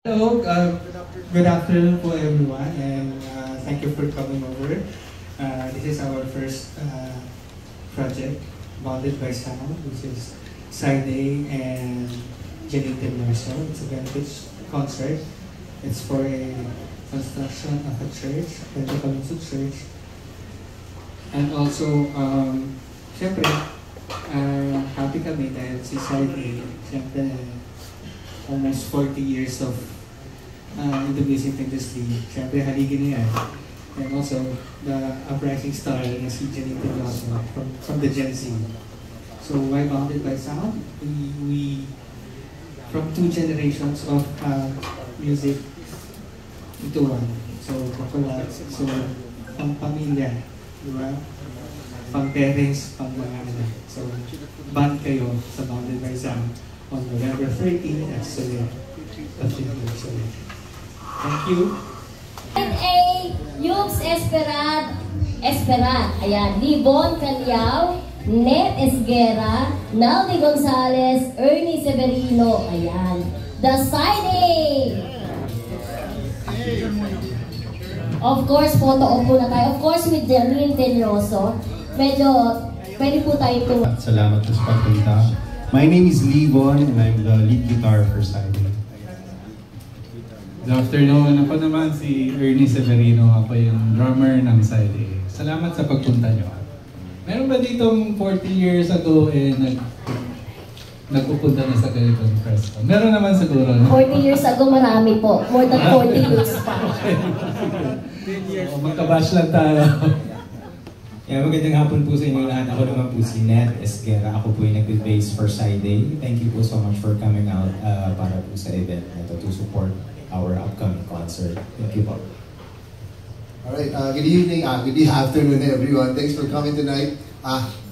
Hello, good afternoon po everyone, and thank you for coming over. This is our first project, Bonded by Sound, which is Side A and Janine Marcel. It's a benefit concert. It's for a construction of a church, Pentecostal church. And also, syempre, happy kami dahil si Side A, syempre, almost 40 years of in the music industry. Siyempre, haligi na yan. And also, the uprising star na si Janine Marcel from the Gen Z. So, why Bounded by Sound? We from two generations of music into one. So, kakulat. So, pang pamilya. Diba? Pang parents, pang mga anak. So, band kayo sa Bounded by Sound on November 13 at Soler. Thank you. A. Yubs Esperad. Ayan. Libon Calyao. Net Esguera. Naldi Gonzalez. Ernie Severino. Ayan. The Side A. Of course, photo op po na tayo. Of course, with Janine Tenroso. Medyo, pwede po tayo ito. Salamat po sa pagpunta. My name is Livon and I'm the lead guitar for Side A. Good afternoon. Ako naman si Ernie Severino. Ako yung drummer ng Side A. Salamat sa pagpunta nyo. Meron ba ditong 40 years ago nagpupunta na sa ganitong festival? Meron naman siguro, no? 40 years ago, marami po. More than 40 years pa. Magkabash lang tayo. Magandang hapon po sa inyo lahat. Ako naman po si Net Esguera. Ako po yung nag-bass for Side A. Thank you po so much for coming out para po sa event na to support our upcoming concert. Thank you po. Alright, good evening, good afternoon everyone. Thanks for coming tonight.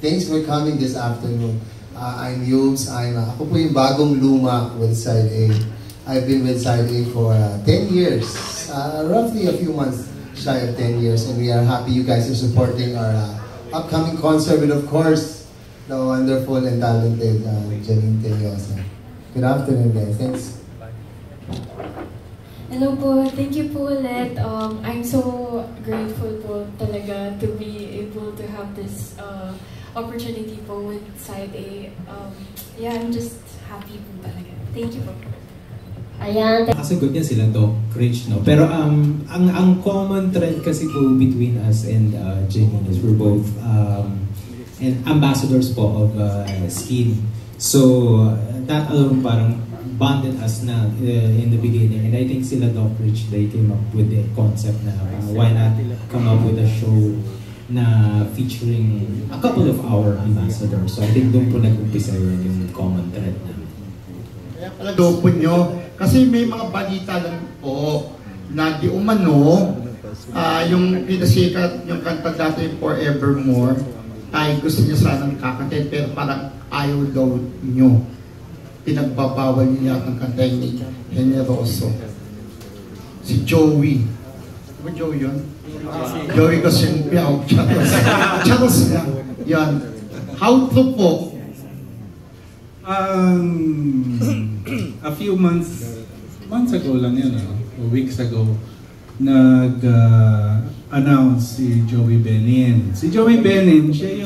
Thanks for coming this afternoon. I'm Yubs. Ako po yung bagong luma with Side A. I've been with Side A for 10 years. Roughly a few months shy of 10 years. And we are happy you guys are supporting our upcoming concert with, of course, the wonderful and talented Janine Marcel. Good afternoon guys. Thanks. Hello po, thank you po ulit. I'm so grateful po talaga to be able to have this opportunity po with Side A. Yeah, I'm just happy po talaga. Thank you po. Ayan. Nakasagot niya sila, Doc Rich, no? Pero ang common trend kasi po between us and Janine is we're both and ambassadors po of Skin. So that alone parang bonded us na in the beginning, and I think sila Doc Rich, they came up with the concept na why not come up with a show na featuring a couple of our ambassadors. So I think doon po nag-umpisa yun yung common thread namin. Kaya pala daw po nyo, kasi may mga balita lang po na di umano yung pinasikat yung kanta dati Forevermore ay gusto niya sanang kakantin pero parang ayaw daw nyo. Pinagbabawal niya ng kanta ni Generoso. Si Joey. Diba Joey yun? Joey kasi yung piyaw. Charos lang. Yan. How to po? A few months ago lang yun, weeks ago, nag-announce si Joey Benin. Si Joey Benin, siya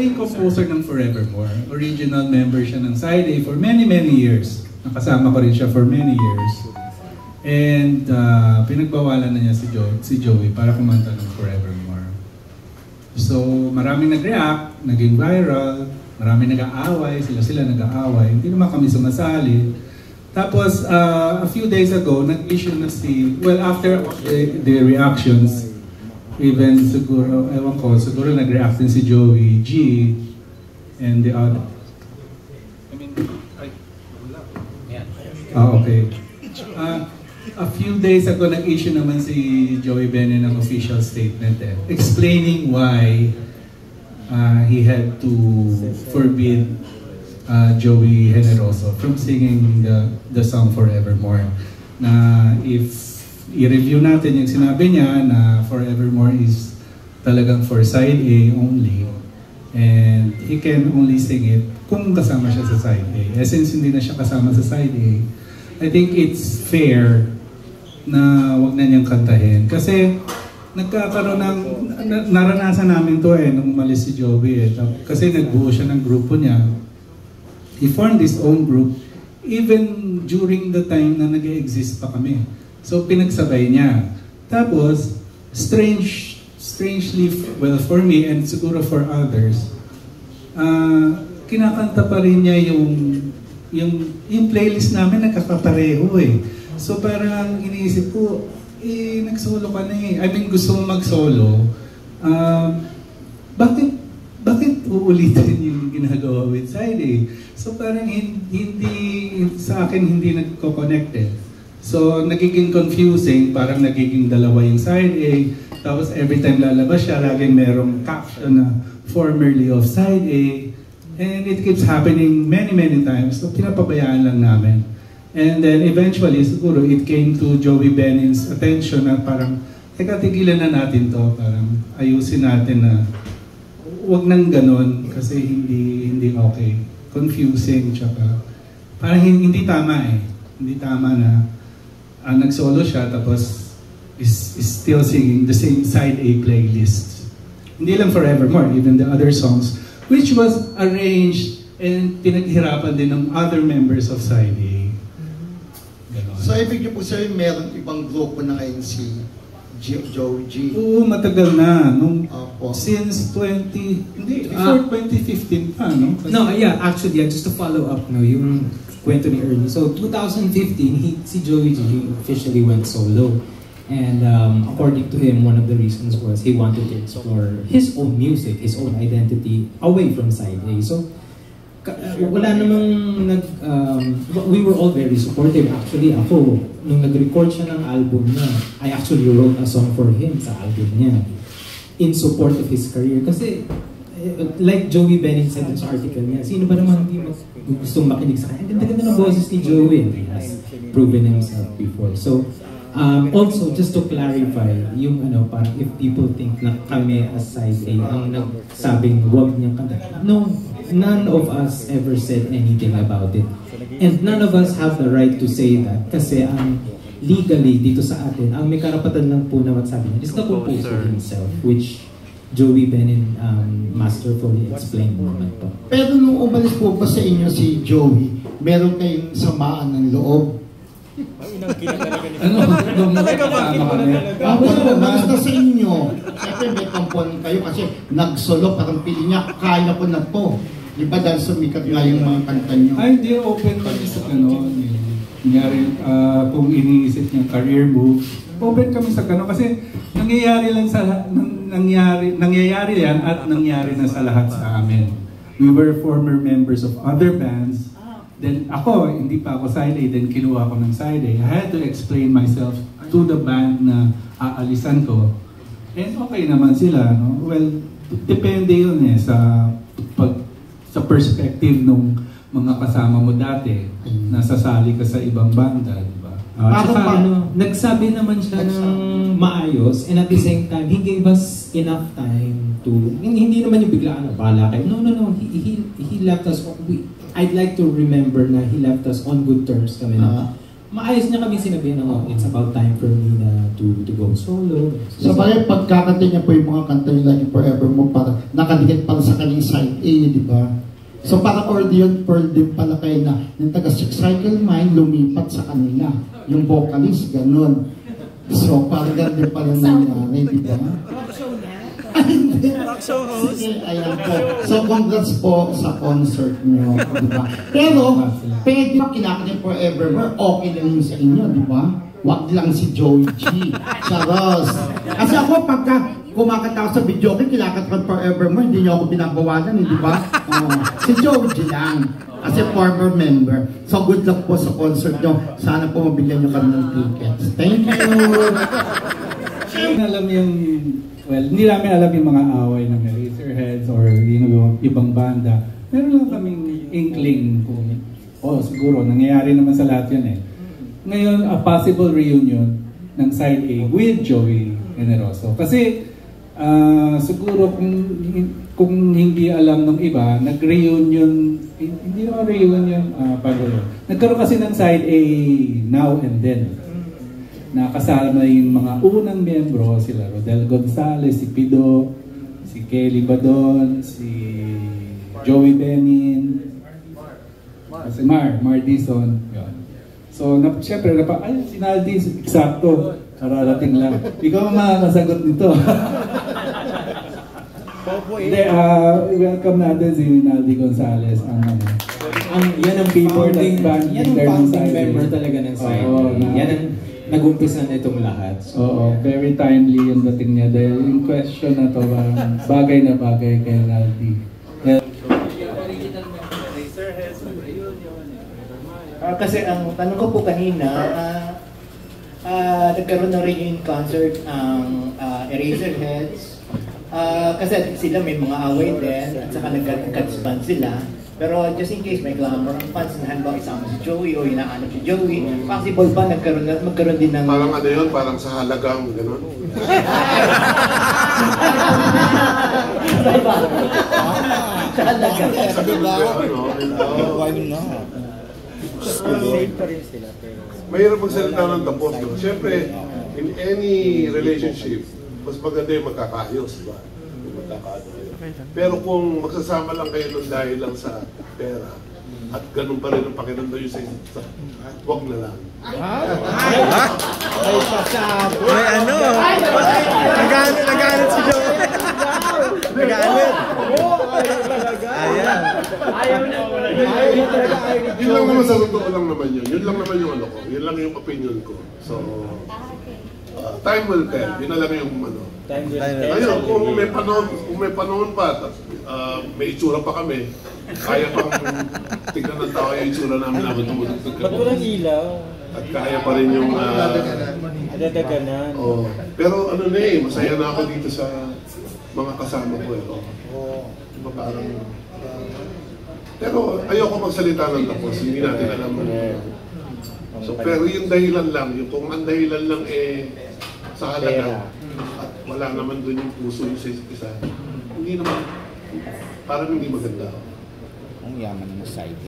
yung composer ng Forevermore. Original member siya ng Side A for many years. Nakasama ko rin siya for many years. And pinagbawalan na niya si Joey para kumanta ng Forevermore. So maraming nag-react, naging viral, maraming nag-aaway, sila nag-aaway. Hindi naman kami sumasali. Tapos a few days ago, nag-issue na after the reactions, even siguro, ewan ko, siguro nag-react din si Joey G and the other. Okay. A few days ago, nag-issue naman si Joey Benin ng official statement explaining why he had to forbid Joey Generoso from singing the song Forevermore. Na if i-review natin yung sinabi niya na Forevermore is talagang for Side A only, and he can only sing it kung kasama siya sa Side A. Since hindi na siya kasama sa Side A, I think it's fair na wag na niyang kantahin. Kasi nagkakaroon ng, naranasan namin to nung umalis si Joey Kasi nagbuo siya ng grupo niya. He formed his own group even during the time na nag-exist pa kami. So pinagsabay niya. Tapos, strangely, well, for me and siguro for others, kinakanta pa rin niya yung playlist namin nagkakapareho So parang iniisip ko, nagsolo ka na I mean, gusto mo mag-solo. Bakit uulitin yung ginagawa with Side A? So parang sa akin hindi nagko-connected. So nagiging confusing, parang nagiging dalawa yung Side A. Tapos every time lalabas siya, laging merong caption na formerly of Side A. And it keeps happening many times. So pinapabayaan lang namin. And then eventually, siguro it came to Joey Benin's attention na parang, teka, tigilan na natin to. Parang ayusin natin na wag nang ganun kasi hindi okay. Confusing, tsaka parang hindi tama Hindi tama na nagsolo siya tapos is still singing the same Side A playlist. Hindi lang Forevermore, even the other songs, which was arranged and pinaghirapan din ng other members of Side A. So ibig niyo po sir, meron ibang grupo na ngayon si Joey G? Oo, matagal na. Since before 2015 pa, no? No, yeah, actually, just to follow up, yung kwento ni Ernie. So 2015, si Joey G officially went solo. And according to him, one of the reasons was he wanted to explore his own music, his own identity away from Side A. So wala namang we were all very supportive. Actually, ako, nung nag-record siya ng album niya, I actually wrote a song for him sa album niya in support of his career. Kasi, like Joey Benin said sa article niya, sino ba naman hindi gustong makinig sa kanya? Ang ganda-ganda ng boses ni Joey. He has proven himself before. So, also, just to clarify, yung parang if people think na kami as Side A ang nagsabing wag niyang kanta. No, none of us ever said anything about it. And none of us have the right to say that kasi legally dito sa atin, ang may karapatan lang po na magsabi niya is the composer himself, which Joey Benin masterfully explained naman po. Pero nung umalis po ba sa inyo si Joey, meron kayong samaan ng loob? Nung nakakasama kami? Umalis na sa inyo. Siyempre may kampon kayo kasi nagsolo, parang pili niya, kaya ko na po. Di ba dahil sumikat nga yung mga kanta niyo? Ay, hindi open kami sa nangyari, kung iniisip niyang career move, open kami sa kasi nangyayari yan at nangyari na sa lahat sa amin. We were former members of other bands. Then ako, hindi pa ako Side A, then kinuha ko ng Side A. I had to explain myself to the band na aalisan ko. And okay naman sila, no? Well, depende yun sa perspective ng mga kasama mo dati. Nasasali ka sa ibang banda, di ba? Nagsabi naman siya ng maayos, and at the same time, he gave us enough time to, hindi naman yung biglaan na bahala kayo. No. He left us, I'd like to remember na he left us on good terms kami na. Maayos niya kami sinabihan na it's about time for me na to go solo. So parang pagkakanta niya po yung mga kanta nila yung Forevermore, para nakadikit para sa kanyang Side A, di ba? So parang audience pearl din pala kayo na yung taga Six Cycle Mind lumipat sa kanila. Yung vocalist, ganun. So parang ganun pala nangyari, di ba? Talk show host. Sige, ayan po. So congrats po sa concert nyo, di ba? Pero, pwede ba kinakanta Forevermore, okay lang yun sa inyo, di ba? Wag lang si Joey G. Charos. Kasi ako, pagka kumakanta ako sa video, kinakanta ko Forevermore, hindi niyo ako binabawalan, di ba? Si Joey G lang. As a former member. So good luck po sa concert nyo. Sana po mabigyan nyo kami ng tickets. Thank you! Alam yung, well, hindi namin alam yung mga away ng Eraserheads or yung ibang banda. Meron lang kaming inkling kung, siguro, nangyayari naman sa lahat yun Ngayon, a possible reunion ng Side A with Joey Generoso. Kasi, Siguro kung hindi alam ng iba, nag-reunion, hindi naman reunion, nagkaroon kasi ng side A now and then. Nakasama yung mga unang miyembro, sila Rodel Gonzalez, si Pido, si Kelly Badon, si Joey Benin, si Mar Dizon. Yun. So, siyempre, si Naldi, eksakto, kararating lang. Ikaw ang makakasagot nito. Hindi, welcome natin si Naldi Gonzalez. Yan ang favorite band. Yan ang founding member talaga ng side. Yan ang nag-umpisa na itong lahat. Oo, very timely yung dating niya dahil yung question na to bagay na bagay kay Naldi. Kasi ang tanong ko po kanina, nagkaroon na rin yung concert ang Eraserheads. Kasi sila may mga away din at saka nagka-disband sila. Pero just in case may glamour ang fans na halimbawa isama si Joey o hinahanap si Joey, possible ba magkaroon din ng... Parang ano yun? Parang sa halagang gano'n? Sa halagang. Diba? Mahirap magsalita ng tapos. Siyempre, in any relationship, mas maganda yung magkakaayos, diba? Pero kung magsasama lang kayo ng dahil lang sa pera at ganun pa rin ang pakiramdam nyo sa isa, huwag na lang. Ay, pasabo! May ano? Nagalit si Joey! Nagalit! Ayan! Ayaw niya talaga. Yun lang naman sa totoo lang naman yun. Yun lang naman yung ano ko. Yun lang yung opinion ko. So, time will tell. Yun na lang yung ano. Ayun, kung may panahon pa, may itsura pa kami, kaya pang tignan ng tao yung itsura namin tumutugtog kami. Ba't walang ilaw? At kaya pa rin yung... Adadaganan. Pero ano na masaya na ako dito sa mga kasama ko Diba parang... pero ayoko magsalita ng tapos, hindi natin alam mo. So, pero yung dahilan lang, kung ang dahilan lang sa halaga, at wala naman doon yung puso yung sa isa, hindi naman, parang hindi maganda. Ang yaman ng side.